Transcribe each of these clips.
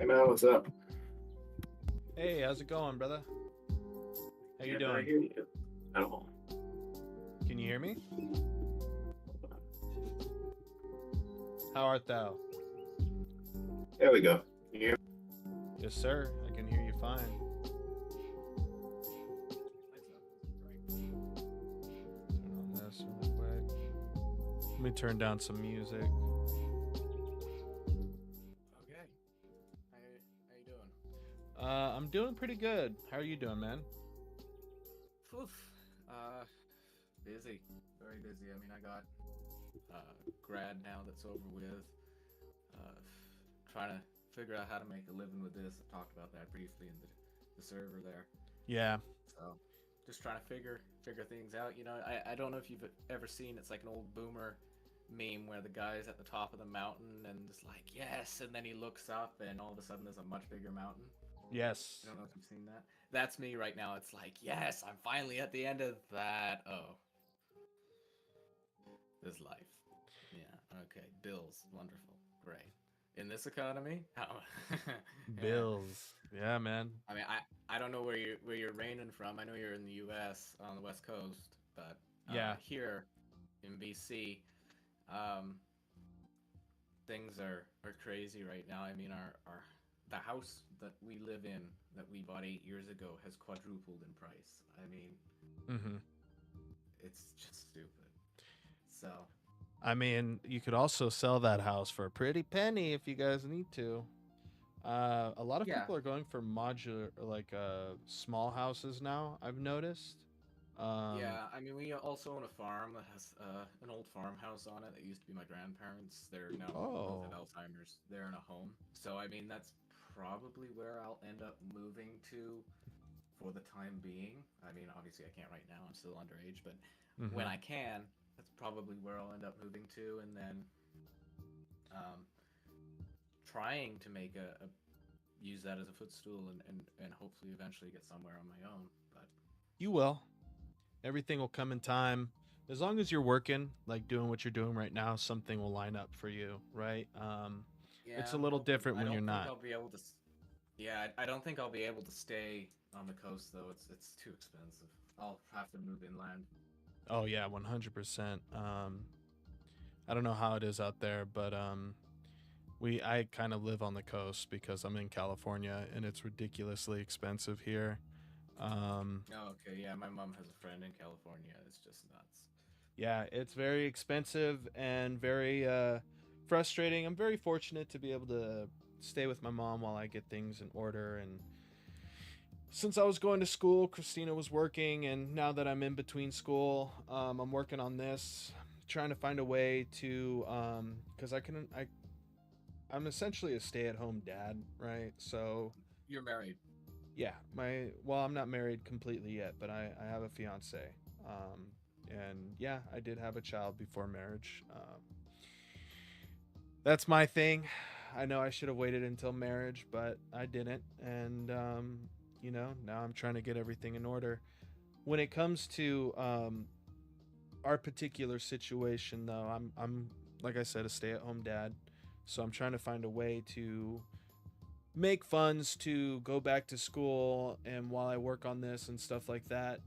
Hey man, what's up? Hey, how's it going, brother? How you Can't really doing? hear you at all. Can you hear me? How art thou? There we go. Can you hear Yes, sir. I can hear you fine. Turn on this really quick. Let me turn down some music. Okay. How you doing? I'm doing pretty good. How are you doing, man? Oof. Busy. Very busy. I mean, I got grad now that's over with. Uh, Trying to figure out how to make a living with this. I talked about that briefly in the server there. Yeah. So, just trying to figure things out. I don't know if you've ever seen. It's like an old boomer meme where the guy's at the top of the mountain and just like yes, and then he looks up and all of a sudden there's a much bigger mountain. I Yes. don't know if you've seen that. That's me right now. It's like, yes, I'm finally at the end of that. Oh, this life. Yeah. Okay. Bills. Wonderful. Great. In this economy, how? Yeah. Bills. Yeah, man. I mean, I don't know where you're reigning from. I know you're in the U.S. on the West Coast, but Yeah. here in BC, um, things are crazy right now. I mean, our the house that we live in that we bought 8 years ago has quadrupled in price. I mean, Mm-hmm. it's just stupid. So I mean, you could also sell that house for a pretty penny if you guys need to. A lot of yeah, people are going for modular, like small houses now. I've noticed. Um, yeah. I mean, we also own a farm that has an old farmhouse on it that used to be my grandparents. They're now both have oh, Alzheimer's. They're in a home. So I mean, that's probably where I'll end up moving to for the time being. I mean, obviously I can't right now. I'm still underage, but when mm-hmm. I can, that's probably where I'll end up moving to, and then um, trying to make a use that as a footstool and hopefully eventually get somewhere on my own. But You will. Everything will come in time. As long as you're working, like doing what you're doing right now, something will line up for you, right? It's yeah, a I'm little hoping. different I when you're don't think not. I'll be able to. Yeah, I don't think I'll be able to stay on the coast though. It's too expensive. I'll have to move inland. Oh yeah, 100%. I don't know how it is out there, but I kind of live on the coast because I'm in California and it's ridiculously expensive here. Um, Oh, okay, yeah, my mom has a friend in California. It's just nuts. yeah, it's very expensive and very frustrating. I'm very fortunate to be able to stay with my mom while I get things in order. And since I was going to school, Christina was working, and now that I'm in between school, I'm working on this, trying to find a way to, because I'm essentially a stay-at-home dad, right? So You're married. yeah, I'm not married completely yet, but I have a fiance. Um, and yeah, I did have a child before marriage. That's my thing. I know I should have waited until marriage, but I didn't. And, now I'm trying to get everything in order. When it comes to our particular situation, though, I'm like I said, a stay at home dad. So I'm trying to find a way to make funds to go back to school and while I work on this and stuff like that,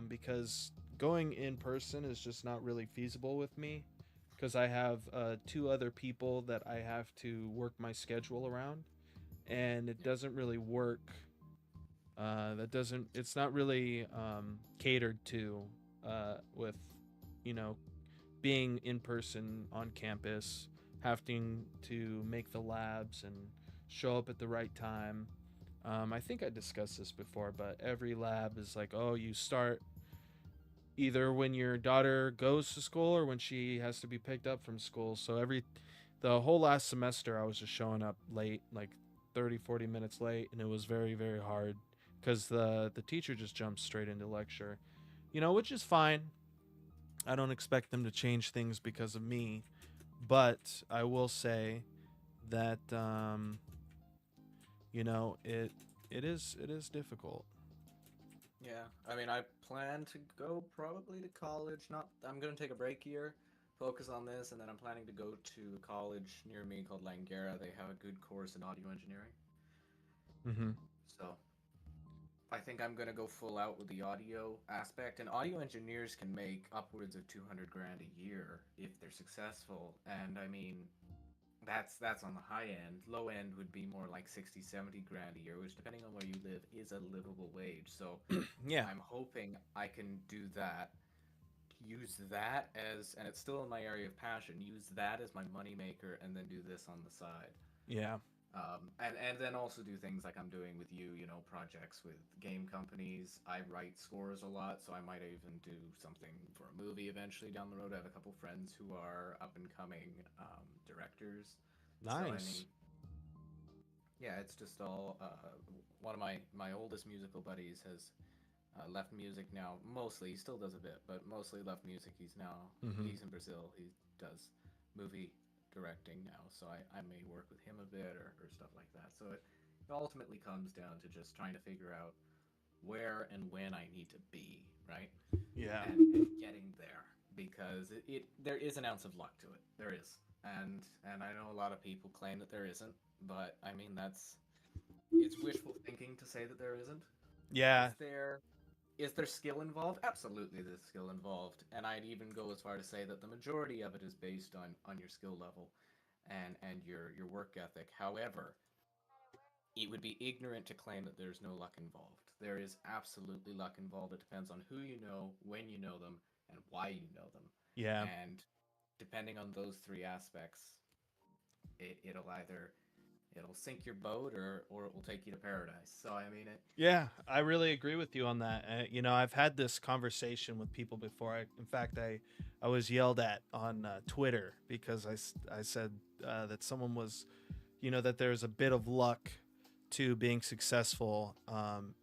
because going in person is just not really feasible with me because I have two other people that I have to work my schedule around, and it Yeah. doesn't really work. That doesn't. It's not really catered to with you know being in person on campus, having to make the labs and show up at the right time. I think I discussed this before, but every lab is like, oh, you start either when your daughter goes to school or when she has to be picked up from school. So the whole last semester, I was just showing up late, like 30, 40 minutes late, and it was very, very hard because the teacher just jumps straight into lecture, which is fine. I don't expect them to change things because of me, but I will say that it is difficult. Yeah, I mean, I plan to go probably to college. Not, I'm gonna take a break year, focus on this, and then I'm planning to go to a college near me called Langara. They have a good course in audio engineering. Mm-hmm. So I think I'm gonna go full out with the audio aspect, and audio engineers can make upwards of 200 grand a year if they're successful. And I mean, that's on the high end. Low end would be more like 60, 70 grand a year, which depending on where you live is a livable wage. So Yeah. I'm hoping I can do that, use that as, and it's still in my area of passion, use that as my moneymaker, and then do this on the side. Yeah. And then also do things like I'm doing with you, you know, projects with game companies. I write scores a lot, so I might even do something for a movie eventually down the road. I have a couple friends who are up and coming directors. So I Nice. mean, yeah, it's just all. One of my oldest musical buddies has left music now. Mostly, he still does a bit, but mostly left music. Mm-hmm. He's in Brazil. He does movie directing now, so I may work with him a bit or stuff like that. So it ultimately comes down to just trying to figure out where and when I need to be, right? Yeah. And getting there because there is an ounce of luck to it. There is, and I know a lot of people claim that there isn't, but I mean it's wishful thinking to say that there isn't. Yeah. Is there skill involved? Absolutely, there's skill involved, and I'd even go as far to say that the majority of it is based on your skill level and your work ethic. However, it would be ignorant to claim that there's no luck involved. There is absolutely luck involved. It depends on who you know, when you know them, and why you know them. Yeah. And depending on those three aspects, it'll sink your boat or it will take you to paradise. So I mean it. Yeah, I really agree with you on that. I've had this conversation with people before. In fact, I was yelled at on Twitter because I said that someone was, that there's a bit of luck to being successful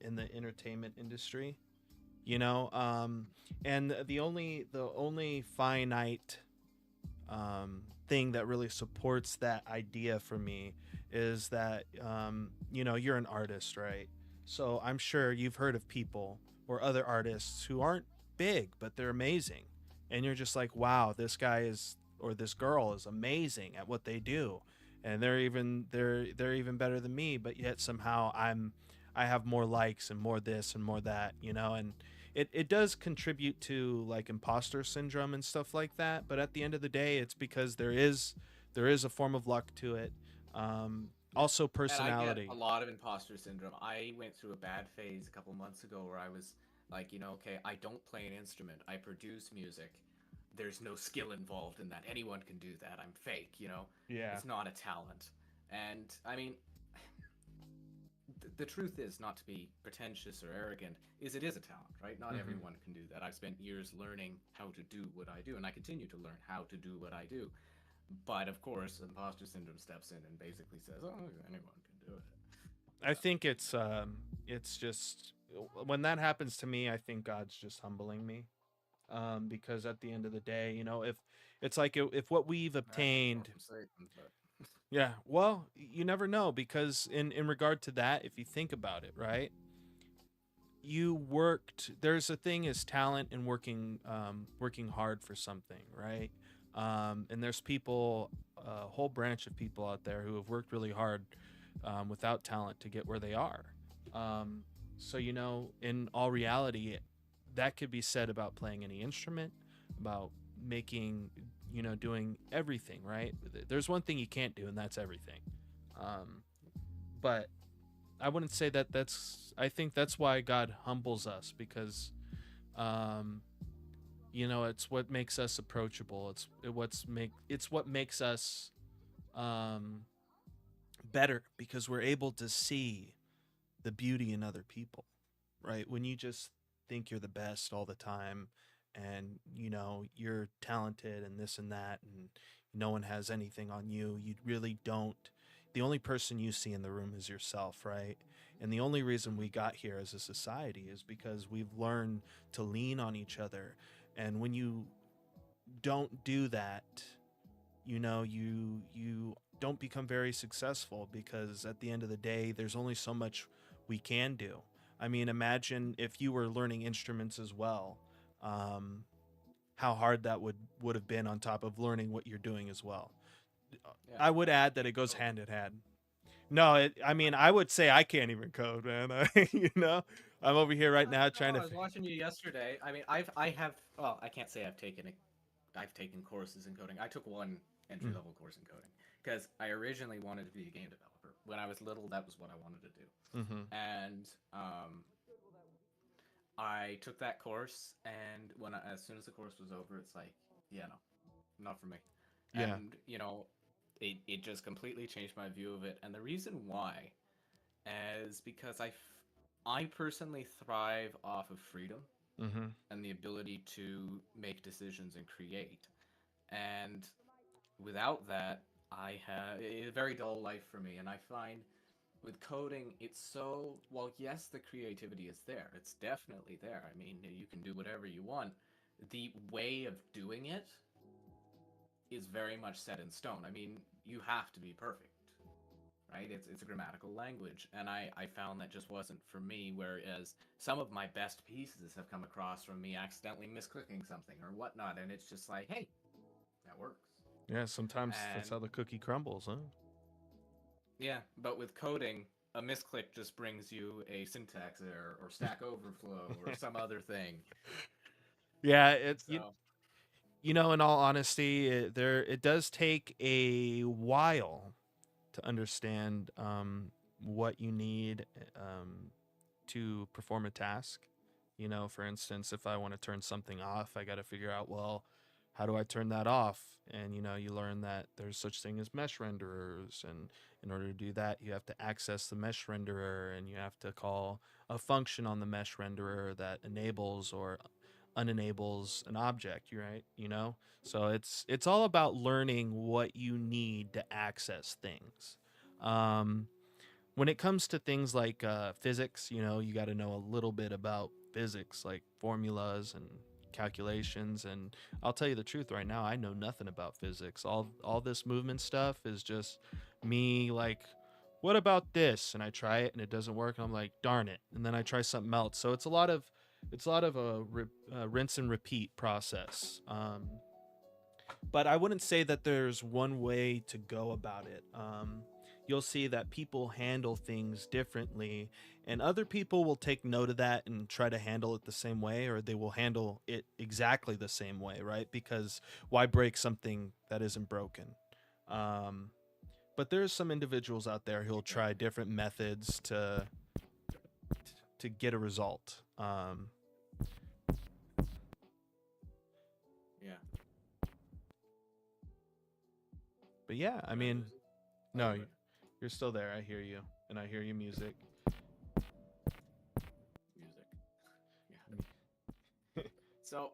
in the entertainment industry. You know, and the only finite thing that really supports that idea for me is that you're an artist, right? So I'm sure you've heard of people or other artists who aren't big but they're amazing, and you're just like, wow, this guy is or this girl is amazing at what they do, and they're even better than me, but yet somehow I have more likes and more this and more that, and it does contribute to like imposter syndrome and stuff like that, but at the end of the day it's because there is a form of luck to it. Also And I get a personality. lot of imposter syndrome. I went through a bad phase a couple months ago where I was like, okay, I don't play an instrument. I produce music. There's no skill involved in that. Anyone can do that. I'm fake. Yeah. It's not a talent. And I mean, the truth is, not to be pretentious or arrogant, is it is a talent, right? Not Hmm. everyone can do that. I've spent years learning how to do what I do, and I continue to learn how to do what I do. But of course, imposter syndrome steps in and basically says, "Oh, anyone can do it." I So, think it's just when that happens to me, I think God's just humbling me, because at the end of the day, if it's like if what we've that could come obtained. from Satan, but Yeah, well, you never know, because in regard to that, if you think about it, right? You worked. There's a thing as talent and working hard for something, right? And there's people, a whole branch of people out there who have worked really hard without talent to get where they are. Um, so in all reality, that could be said about playing any instrument, about making, doing everything, right? There's one thing you can't do, and that's everything. Um, but I wouldn't say that that's. I think that's why God humbles us, because, um, it's what makes us approachable. It's what makes us um, better, because we're able to see the beauty in other people, right? When you just think you're the best all the time, and you're talented and this and that, and no one has anything on you, you really don't. The only person you see in the room is yourself, right? And the only reason we got here as a society is because we've learned to lean on each other. And when you don't do that, you don't become very successful, because at the end of the day there's only so much we can do. I mean, imagine if you were learning instruments as well, um, how hard that would have been on top of learning what you're doing as well. yeah, I would add that it goes totally. hand in hand. No, I mean, I would say I can't even code, man. You know, I'm over here right now No, trying to. I was watching you yesterday. I mean, I have. Well, I can't say I've taken courses in coding. I took one entry level course in coding because I originally wanted to be a game developer. When I was little, that was what I wanted to do, Mm-hmm. and I took that course. And as soon as the course was over, it's like, yeah, no, not for me. Yeah. And it just completely changed my view of it. And the reason why is because I personally thrive off of freedom Mm-hmm. and the ability to make decisions and create. And without that, I have a very dull life for me. And I find with coding, it's so well, yes, the creativity is there. It's definitely there. I mean, you can do whatever you want. The way of doing it is very much set in stone. I mean, you have to be perfect, right? It's a grammatical language, and I found that just wasn't for me. Whereas some of my best pieces have come across from me accidentally misclicking something or whatnot, and it's just like, hey, that works. Yeah. Sometimes that's And how the cookie crumbles, huh? yeah, but with coding, a misclick just brings you a syntax error or Stack Overflow or some other thing. Yeah. So You know, in all honesty, it does take a while to understand what you need to perform a task. You know, for instance, if I want to turn something off, I got to figure out, well, how do I turn that off? And you know, you learn that there's such thing as mesh renderers, and in order to do that, you have to access the mesh renderer, and you have to call a function on the mesh renderer that enables or unenables an object, right? You know, so it's all about learning what you need to access things. Um, when it comes to things like physics, you know, you got to know a little bit about physics, like formulas and calculations. And I'll tell you the truth right now, I know nothing about physics. All this movement stuff is just me like, what about this? And I try it and it doesn't work. And I'm like, darn it. And then I try something else. So it's a lot of a rinse and repeat process. But I wouldn't say that there's one way to go about it. You'll see that people handle things differently, and other people will take note of that and try to handle it the same way, or they will handle it exactly the same way, right? Because why break something that isn't broken? Um, but there's some individuals out there who'll try exactly. different methods to get a result. yeah, But yeah, I did I mean, lose you? Oh, no, you're good. you're still there. I hear you, and I hear your music. Music. Yeah. So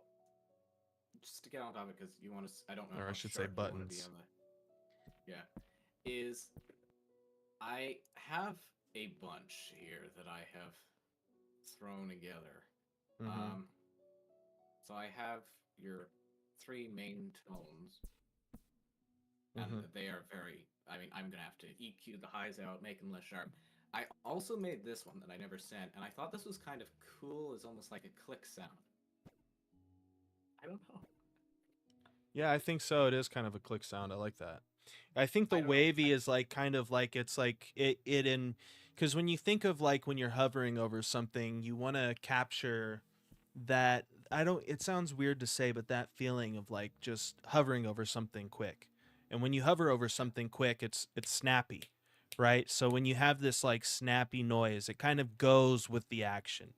just to get on topic, because you want to, I don't know Or I how should say sharp you want to be buttons. on the. Yeah, is I have a bunch here that I have thrown together. Mm-hmm. Um, so I have your three main tones, and Mm-hmm. they are very. I mean, I'm gonna have to EQ the highs out, make them less sharp. I also made this one that I never sent, and I thought this was kind of cool. It's almost like a click sound. I don't know. Yeah, I think so. It is kind of a click sound. I like that. I think the I don't know. wavy is like kind of like it's like it in because when you think of like when you're hovering over something, you want to capture that. I don't. It sounds weird to say, but that feeling of like just hovering over something quick, and when you hover over Yeah, something quick, it's snappy, right? So when you have this like snappy noise, it kind of goes with the action.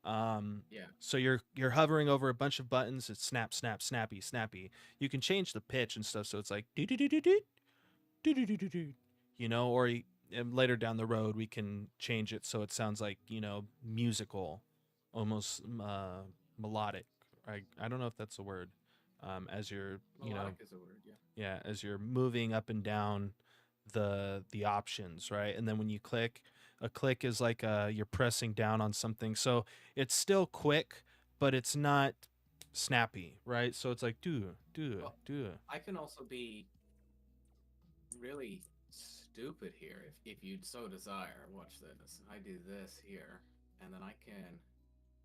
Um, yeah. so you're hovering over a bunch of buttons. It's snap, snap, snappy, snappy. You can change the pitch and stuff, so it's like do do do do do do do do do do. You know, or and later down the road we can change it so it sounds like musical, almost melodic. I don't know if that's a word. As you're Melodic is a word. Yeah. yeah, as you're moving up and down the options, right? And then when you click, a click is like you're pressing down on something. So it's still quick, but it's not snappy, right? So it's like Well, do. I can also be really stupid here if you'd so desire. Watch this. I do this here, and then I can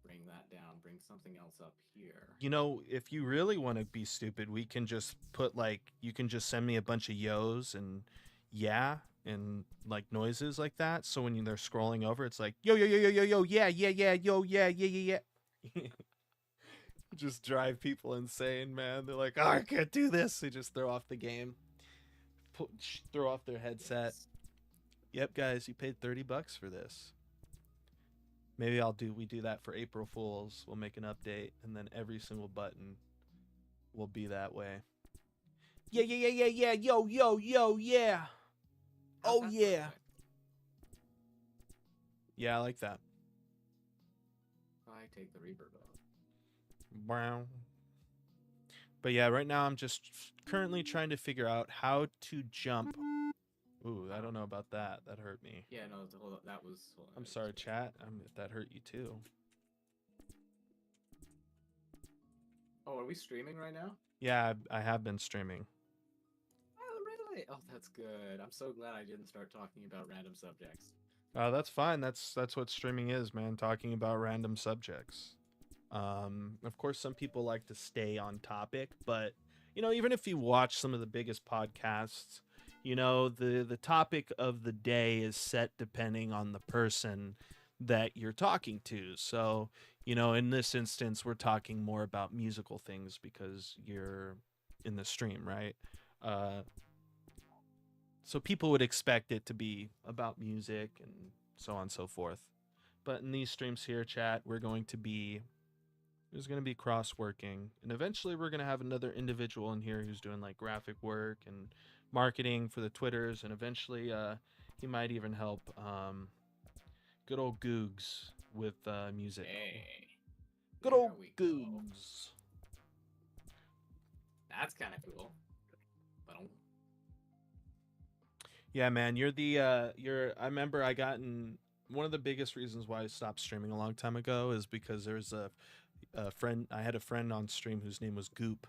bring that down, bring something else up here. You know, if you really want to be stupid, we can just put like you can just send me a bunch of yos and yeah. and like noises like that. So when they're scrolling over, it's like yo yo yo yo yo yo yeah yeah yeah yo yeah yeah yeah yeah. Just drive people insane, man. They're like, oh, I can't do this. They just throw off the game, throw off their headset. Yes. Yep, guys, you paid $30 for this. Maybe we do that for April Fools. We'll make an update, and then every single button will be that way. Yeah, yeah, yeah, yeah, yeah, yo, yo, yo, yeah. How's Oh that yeah. perfect? Yeah, I like that. I take the reverb off. Brown. But yeah, right now I'm just currently trying to figure out how to jump. Ooh, I don't know about that. That hurt me. Yeah, no, hold on, that was. Hold on, I'm sorry, chat. If that hurt you too. Oh, are we streaming right now? Yeah, I have been streaming. Oh, really? Oh, that's good. I'm so glad I didn't start talking about random subjects. That's fine. That's what streaming is, man. Talking about random subjects. Of course, some people like to stay on topic, but even if you watch some of the biggest podcasts, the topic of the day is set depending on the person that you're talking to. So, in this instance, we're talking more about musical things because you're in the stream, right? So people would expect it to be about music and so on and so forth. But in these streams here, chat, there's going to be cross working, and eventually we're going to have another individual in here who's doing like graphic work and marketing for the Twitters, and eventually he might even help good old Googs with music. Hey. Good there old we go. Googs. That's kind of cool. But Yeah, man, I remember I got in one of the biggest reasons why I stopped streaming a long time ago is because there was a friend. I had a friend on stream whose name was Goop.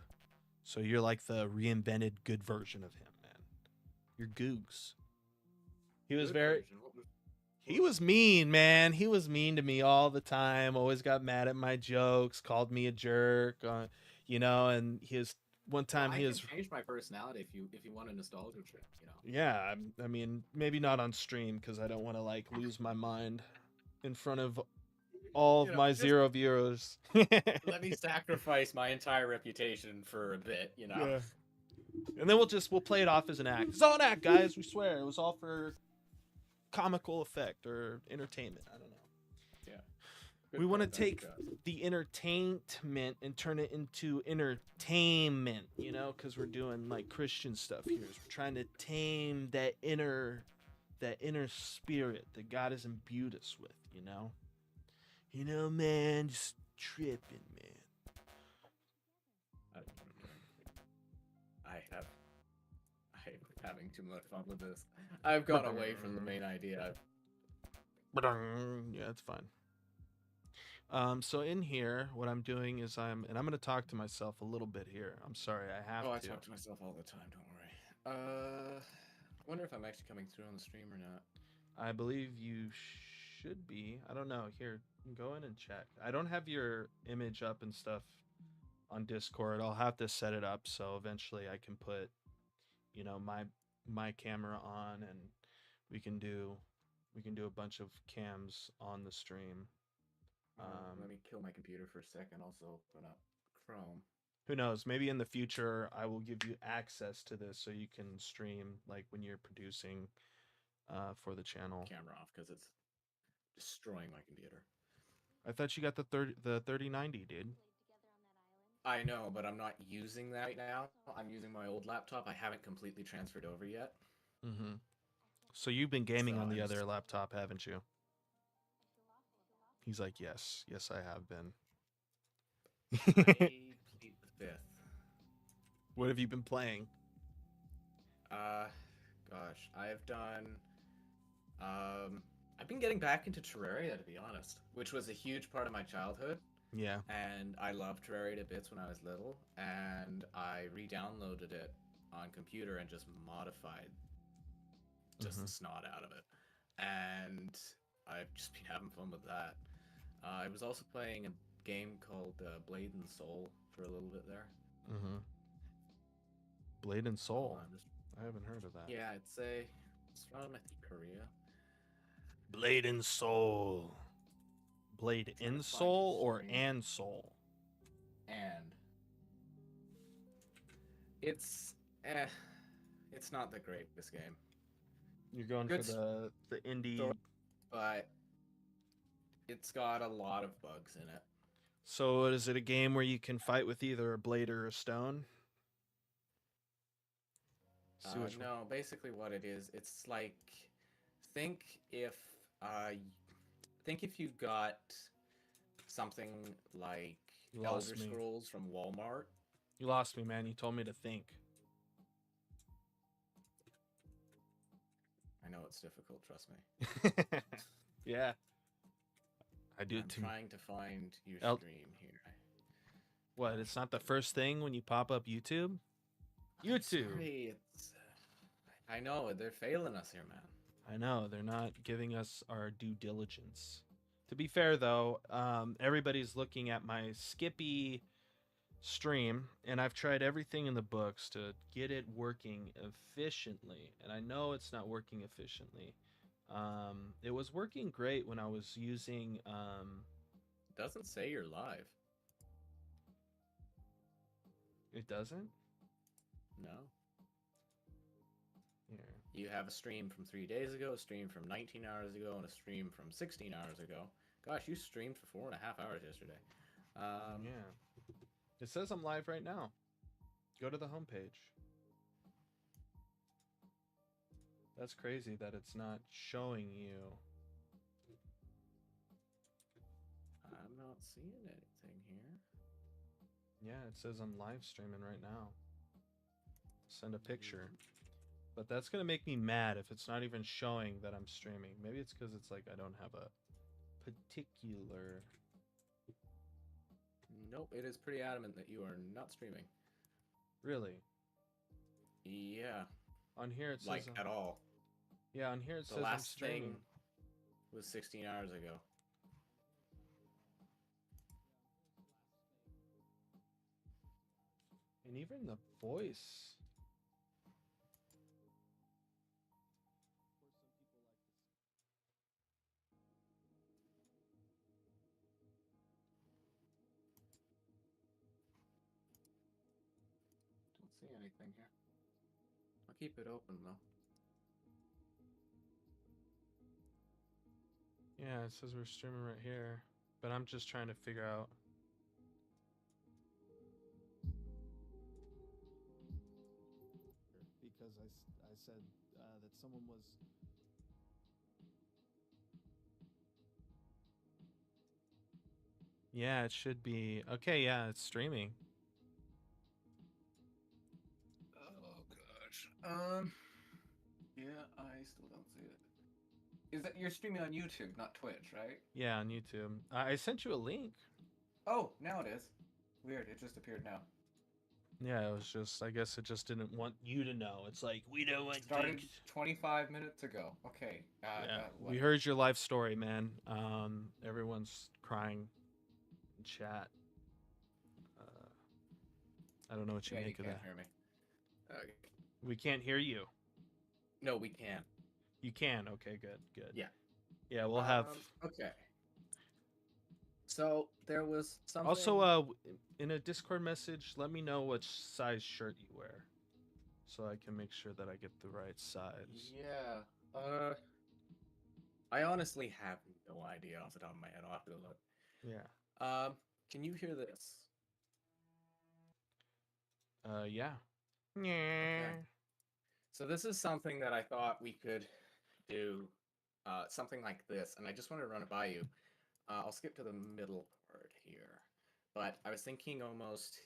So you're like the reinvented good version of him, man. You're Googs. He was he was mean, man. He was mean to me all the time. Always got mad at my jokes, called me a jerk, and one time I he can was change my personality if you want a nostalgia trip, Yeah, I mean, maybe not on stream because I don't want to like lose my mind in front of all of my just 0 viewers. Let me sacrifice my entire reputation for a bit, Yeah. And then we'll play it off as an act. It's all an act, guys. We swear it was all for comical effect or entertainment. I don't know. Good We want to point, take guys. the entertainment and turn it into entertainment, because we're doing like Christian stuff here. We're trying to tame that inner spirit that God has imbued us with, man, just tripping, man. I'm having too much fun with this. I've gone away from the main idea. Yeah, it's fine. So in here, what I'm doing is I'm going to talk to myself a little bit here. I'm sorry, I have to. I talk to myself all the time. Don't worry. I wonder if I'm actually coming through on the stream or not. I believe you should be. I don't know. Here, go in and check. I don't have your image up and stuff on Discord. I'll have to set it up so eventually I can put, my camera on, and we can do a bunch of cams on the stream. Let me kill my computer for a second. Also open up Chrome. Who knows? Maybe in the future I will give you access to this so you can stream like when you're producing for the channel. Camera off because it's destroying my computer. I thought you got the 3090, dude. I know, but I'm not using that right now. I'm using my old laptop. I haven't completely transferred over yet. Mm-hmm. So you've been gaming So on the I'm other just- laptop, haven't you? He's like, yes, I have been. I plead the fifth. What have you been playing? Gosh, I've done. I've been getting back into Terraria, to be honest, which was a huge part of my childhood. Yeah. And I loved Terraria to bits when I was little, and I re-downloaded it on computer and just modified just the snot out of it. And I've just been having fun with that. I was also playing a game called Blade and Soul for a little bit there. Mm-hmm. Blade and Soul. I'm just- I haven't heard of that. Yeah, it's a It's from, I think, Korea. Blade and Soul. Blade Trying in to find Soul your or stream. and Soul? And it's it's not the greatest game, You're going Good for the indie. story. But it's got a lot of bugs in it. So is it a game where you can fight with either a blade or a stone? See which one. No, basically what it is, it's like think if uh think if you got something like You lost Elder me. Scrolls from Walmart. You lost me, man. You told me to think. I know it's difficult, trust me. Yeah. I do I'm too. trying to find your El- stream here. What? It's not the first thing when you pop up YouTube? I'm YouTube. sorry, it's I know they're failing us here, man. I know they're not giving us our due diligence. To be fair, though, everybody's looking at my Skippy stream, and I've tried everything in the books to get it working efficiently, and I know it's not working efficiently. It was working great when I was using. It doesn't say you're live. It doesn't. No. Here. You have a stream from 3 days ago, a stream from 19 hours ago, and a stream from 16 hours ago. Gosh, you streamed for 4.5 hours yesterday. Yeah. It says I'm live right now. Go to the homepage. That's crazy that it's not showing you. I'm not seeing anything here. Yeah, it says I'm live streaming right now. Send a picture. But that's going to make me mad if it's not even showing that I'm streaming. Maybe it's because it's like I don't have a particular... Nope, it is pretty adamant that you are not streaming. Really? Yeah. On here it says... Like, at all. Yeah, on here it The says I'm last streaming. thing was 16 hours ago. And even the voice... Don't see anything here. I'll keep it open, though. Yeah, it says we're streaming right here. But I'm just trying to figure out... Because I said that someone was... Yeah, it should be... Okay, yeah, it's streaming. Oh, gosh. Yeah, I still don't see it. Is that you're streaming on YouTube, not Twitch, right? Yeah, on YouTube. I sent you a link. Oh, now it is. Weird, it just appeared now. Yeah, it was just... I guess it just didn't want you to know. It's like, we don't want... Started 25 minutes ago. Okay. Yeah, what? we heard your life story, man. Everyone's crying in chat. I don't know what you Yeah, make you of can't that. hear me. Okay. We can't hear you. No, we can. You can. Okay, good, good. Yeah. Yeah, we'll have... Okay. So there was something. Also, in a Discord message, let me know which size shirt you wear, so I can make sure that I get the right size. Yeah. I honestly have no idea off the top of my head. I'll have to look. Yeah. Can you hear this? Yeah. Okay. So this is something that I thought we could do, something like this, and I just want to run it by you. I'll skip to the middle part here, but I was thinking almost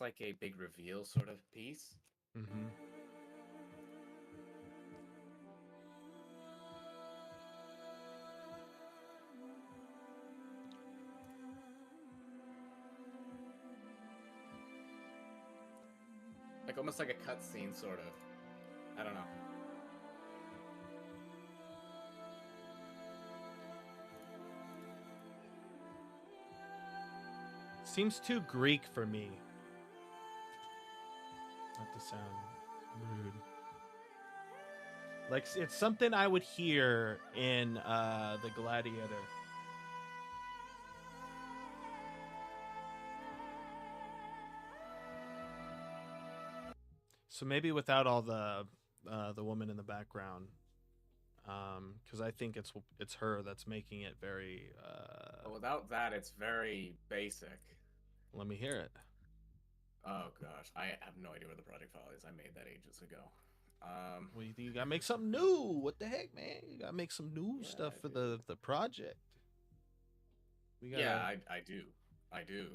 like a big reveal sort of piece. Mm-hmm. Like almost like a cutscene, sort of. I don't know. Seems too Greek for me. Not to sound rude. Like it's something I would hear in the Gladiator. So maybe without all the woman in the background, because I think it's her that's making it very. But without that, it's very basic. Let me hear it. Oh gosh, I have no idea where the project file is. I made that ages ago. What do you think? You gotta make something new. What the heck, man? You gotta make some new Yeah, stuff I for do. the project. We gotta. Yeah, I do. I do.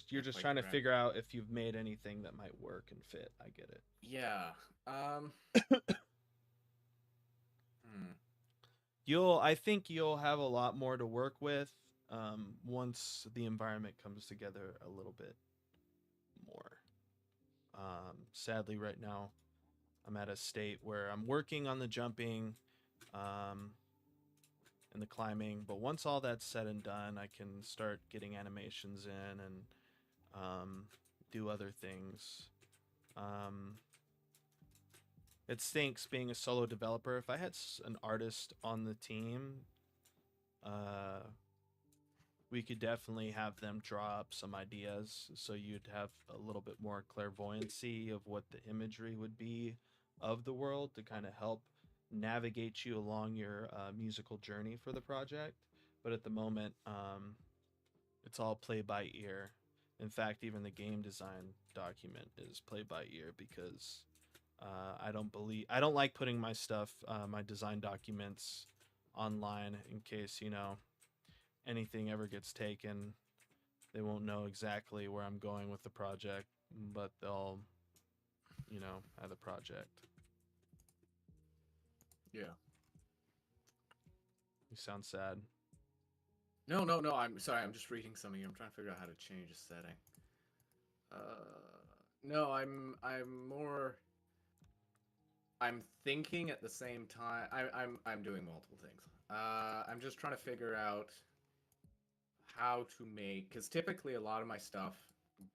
You're just trying to figure out if you've made anything that might work and fit. I get it. Yeah. Hmm. I think you'll have a lot more to work with once the environment comes together a little bit more. Sadly, right now, I'm at a state where I'm working on the jumping um, and the climbing, but once all that's said and done, I can start getting animations in and do other things. Um, it stinks being a solo developer. If I had an artist on the team, uh, we could definitely have them draw up some ideas so you'd have a little bit more clairvoyancy of what the imagery would be of the world to kind of help navigate you along your musical journey for the project. But at the moment, it's all play by ear. In fact, even the game design document is play by ear because I don't like putting my stuff, my design documents online in case, anything ever gets taken. They won't know exactly where I'm going with the project, but they'll, have the project. Yeah. You sound sad. No, no, no. I'm sorry. I'm just reading something. I'm trying to figure out how to change a setting. No, I'm more. I'm thinking at the same time. I'm doing multiple things. I'm just trying to figure out how to make, because typically a lot of my stuff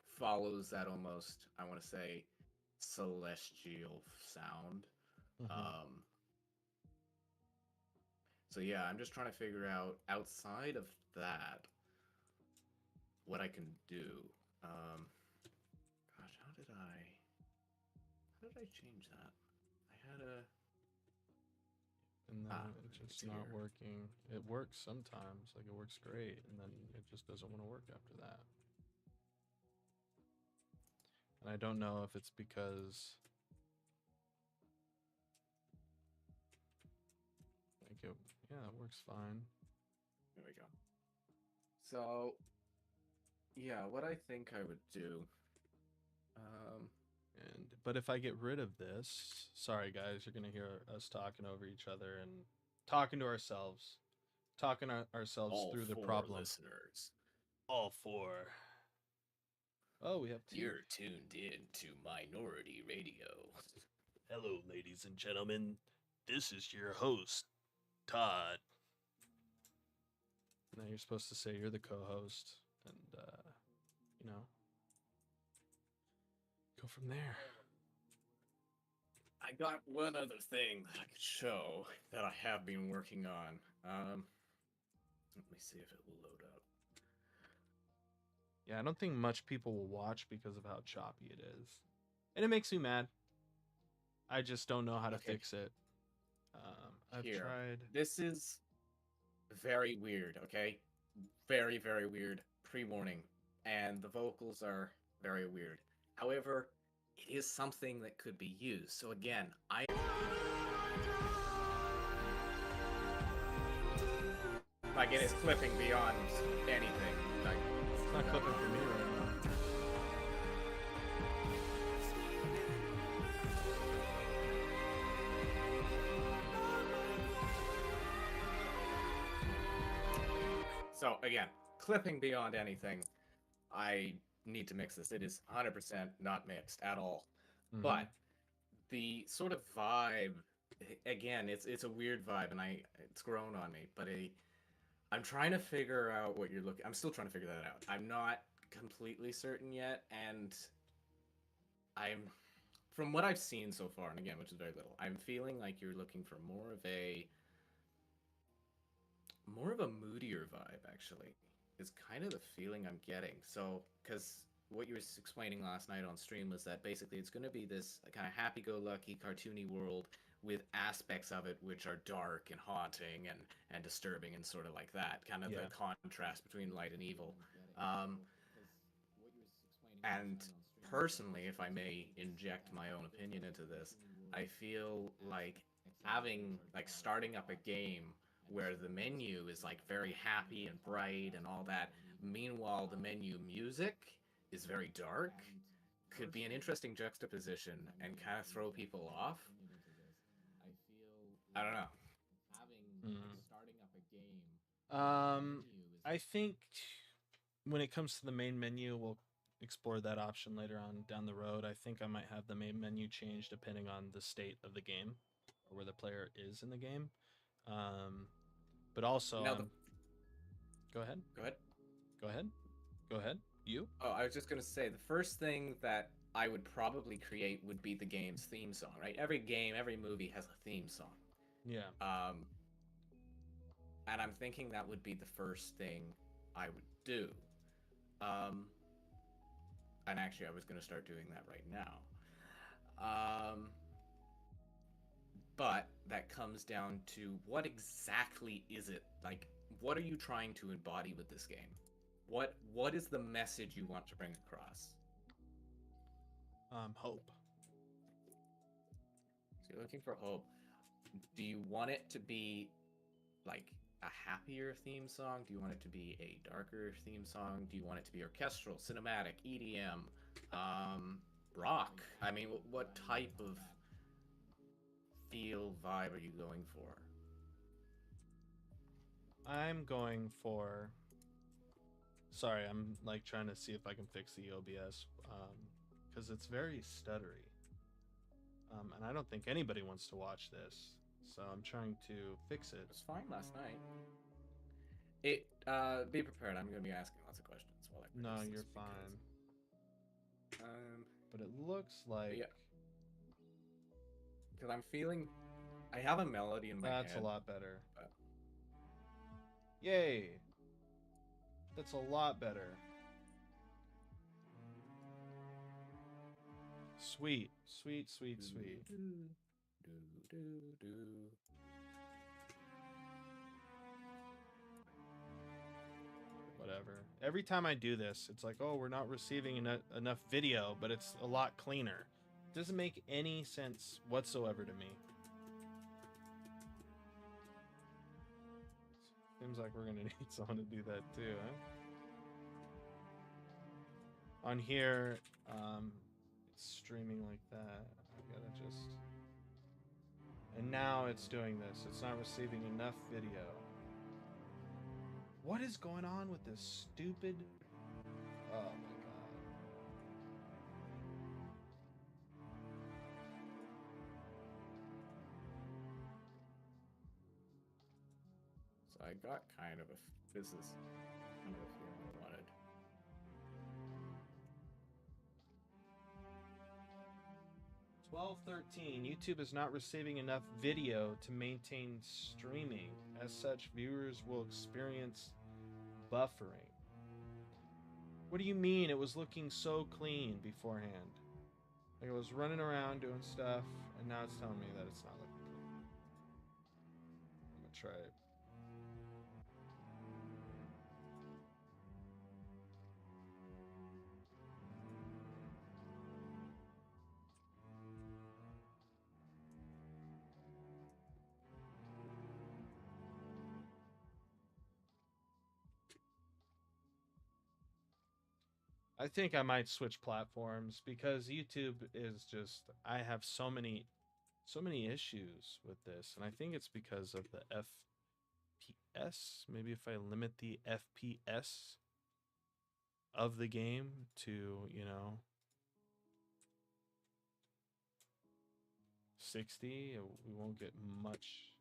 follows that almost, I want to say, celestial sound. Mm-hmm. So yeah, I'm just trying to figure out outside of that what I can do. Gosh, how did I change that? I had a And then it's it's just not here. working. It works sometimes, like it works great, and then it just doesn't want to work after that. And I don't know if it's because yeah, it works fine. There we go. So yeah, what I think I would do. But if I get rid of this, sorry guys, you're gonna hear us talking over each other and talking to ourselves, ourselves All through the four problem. listeners, All four. Oh, we have two. you're tuned in to Minority Radio. Hello, ladies and gentlemen. This is your host, Todd. Now you're supposed to say you're the co-host, and go from there. I got one other thing that I could show that I have been working on. Let me see if it will load up. Yeah, I don't think much people will watch because of how choppy it is, and it makes me mad. I just don't know how to fix it. I've Here. tried. This is very weird, okay? Very, very weird. Pre-warning. And the vocals are very weird. However, it is something that could be used. So again, like, it is clipping beyond anything. Like, It's not clipping for me right now. so again, clipping beyond anything. I need to mix this. It is 100% not mixed at all. Mm-hmm. But the sort of vibe, again, it's a weird vibe, and it's grown on me. But I'm trying to figure out what you're looking. I'm still trying to figure that out. I'm not completely certain yet, and I'm from what I've seen so far, and again, which is very little, I'm feeling like you're looking for more of a moodier vibe, actually, is kind of the feeling I'm getting. So, because what you were explaining last night on stream was that basically it's going to be this kind of happy-go-lucky, cartoony world with aspects of it which are dark and haunting and disturbing and sort of like that, kind of Yeah. the contrast between light and evil. Um, and personally, if I may inject my own opinion into this, I feel like starting up a game where the menu is like very happy and bright and all that, meanwhile the menu music is very dark, could be an interesting juxtaposition and kind of throw people off. I don't know. I think when it comes to the main menu, we'll explore that option later on down the road. I think I might have the main menu changed depending on the state of the game or where the player is in the game. But also, Now, go ahead. go ahead. Go ahead. Go ahead. You? Oh, I was just gonna say the first thing that I would probably create would be the game's theme song, right? Every game, every movie has a theme song. Yeah. And I'm thinking that would be the first thing I would do. And actually, I was gonna start doing that right now. But that comes down to what exactly is it? Like, what are you trying to embody with this game? What is the message you want to bring across? Hope. So you're looking for hope. Do you want it to be like a happier theme song? Do you want it to be a darker theme song? Do you want it to be orchestral, cinematic, EDM, rock? I mean, what type of feel vibe are you going for? I'm going for. Sorry, I'm like trying to see if I can fix the OBS because it's very stuttery. And I don't think anybody wants to watch this, so I'm trying to fix it. It was fine last night. Be prepared. I'm going to be asking lots of questions while I produce No, this you're because, fine. But it looks like yeah, because I'm feeling I have a melody in my head. that's a lot better. But... Yay! That's a lot better. Sweet, sweet, sweet, sweet. Whatever. Every time I do this, it's like, oh, we're not receiving enough video, but it's a lot cleaner. It doesn't make any sense whatsoever to me. Seems like we're gonna need someone to do that too, huh? On here, it's streaming like that. I gotta just... And now it's doing this. It's not receiving enough video. What is going on with this stupid... Oh my god. So I got kind of a... This is kind of a feeling I wanted. YouTube is not receiving enough video to maintain streaming. As such, viewers will experience buffering. What do you mean? It was looking so clean beforehand. Like I was running around doing stuff, and now it's telling me that it's not looking clean. I'm gonna try it. I think I might switch platforms because YouTube is just I have so many issues with this, and I think it's because of the FPS. Maybe if I limit the FPS of the game to, 60, we won't get much.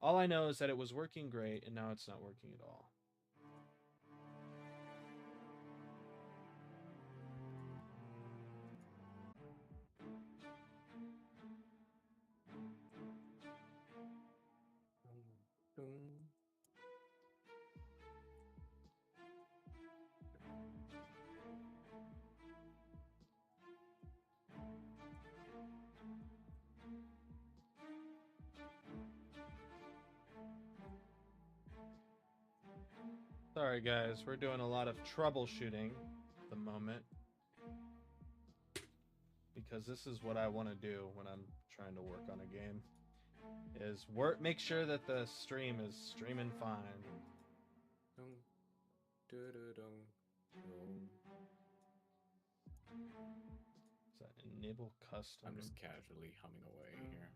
All I know is that it was working great and now it's not working at all. Sorry guys, we're doing a lot of troubleshooting at the moment. Because this is what I want to do when I'm trying to work on a game. Is make sure that the stream is streaming fine. Dun, dun. Is that enable custom? I'm just casually humming away here.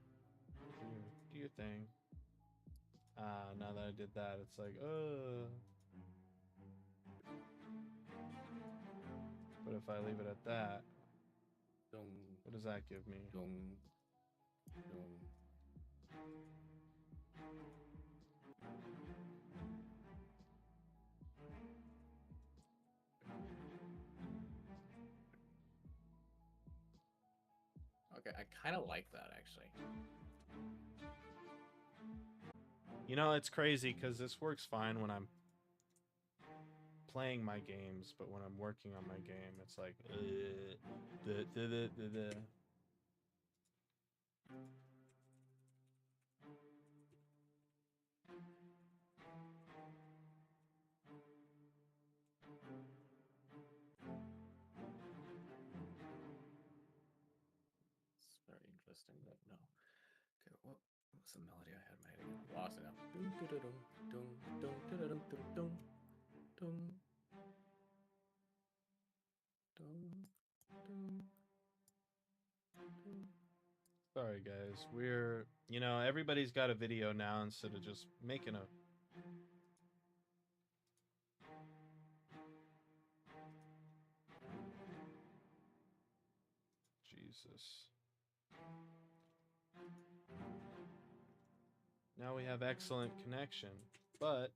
Do your thing. Now that I did that, it's like, But if I leave it at that, Dun, what does that give me? dun, dun. Okay, I kind of like that actually. You know, it's crazy because this works fine when I'm playing my games, but when I'm working on my game, it's like, It's very interesting, but no. Okay, what was the melody I had in my head again? I lost it now. Dun, dun, dun, dun, dun, dun, dun, dun, dun, dun, dun, dun, dun. Sorry guys, we're, everybody's got a video now instead of just making a Jesus. Now we have excellent connection, but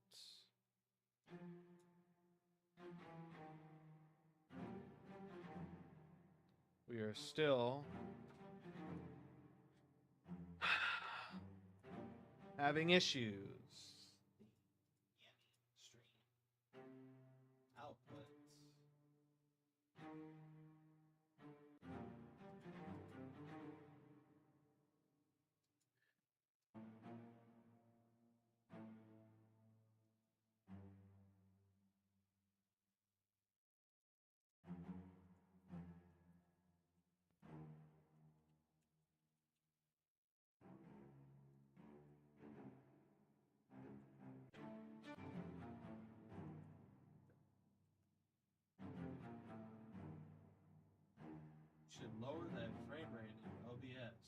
we are still having issues. Output. Should lower that frame rate in OBS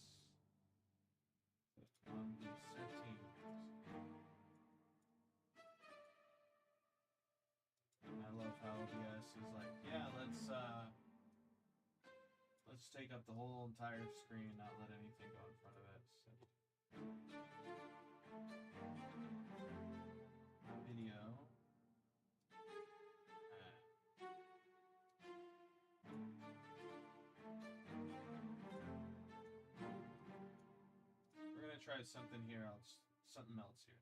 on the settings. I love how OBS is like, yeah, let's take up the whole entire screen, not let anything go in front of it. So. Video. We're gonna try something here else, something else here.